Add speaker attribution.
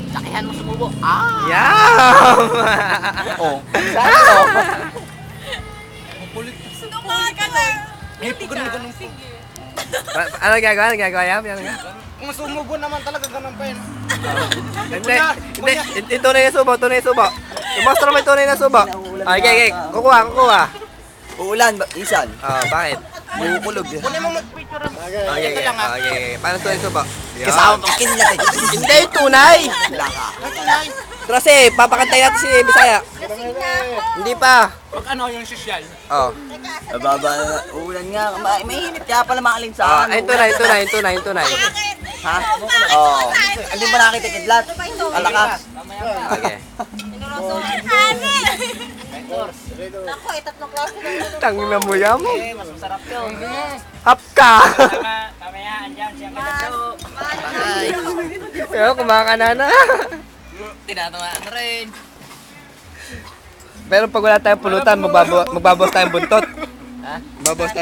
Speaker 1: Sakihan mo sumubo. Ah!
Speaker 2: Yum!
Speaker 1: Oh. Sakto.
Speaker 3: Eh, ganun po.
Speaker 2: Ano gagawa? Ano gagawa? Yum? Yan nga.
Speaker 3: Kung sumubo naman talaga, ganun pa yun.
Speaker 2: Hindi. Hindi. Tunay na subo. Tunay na subo. Yung monster mo yung tunay na subo. Okay. Kukuha.
Speaker 1: Uulan, isan.
Speaker 2: Oh, bakit?
Speaker 1: Bukulog.
Speaker 3: Kunin mo mag-picture mo.
Speaker 2: Okay. Paano tunay na subo?
Speaker 1: Kasama pang kinlat eh.
Speaker 2: Hindi, tunay!
Speaker 1: Laka.
Speaker 2: Kasi, papakantay natin si Bisaya. Hindi pa.
Speaker 3: Pag ano yung social.
Speaker 2: Oh.
Speaker 1: Mababa na. Uulan nga. Mainit kaya pala makaling
Speaker 2: Ah,
Speaker 1: sa
Speaker 2: ayun tunay.
Speaker 1: Ha? Oo. Hindi ba nakita kidlat? Alakas.
Speaker 2: Okay.
Speaker 4: Ako, tatlong klase lang yun.
Speaker 2: Tangin na mo yam.
Speaker 1: Mas masarap yun.
Speaker 2: Up ka!
Speaker 3: Mamaya, andyan siya kalatso.
Speaker 2: Pero kumakana na.
Speaker 1: Tinatamaan na rin.
Speaker 2: Pero pag wala tayong pulutan, magbabawas tayong buntot.
Speaker 1: Ha?
Speaker 2: Magbabawas tayo.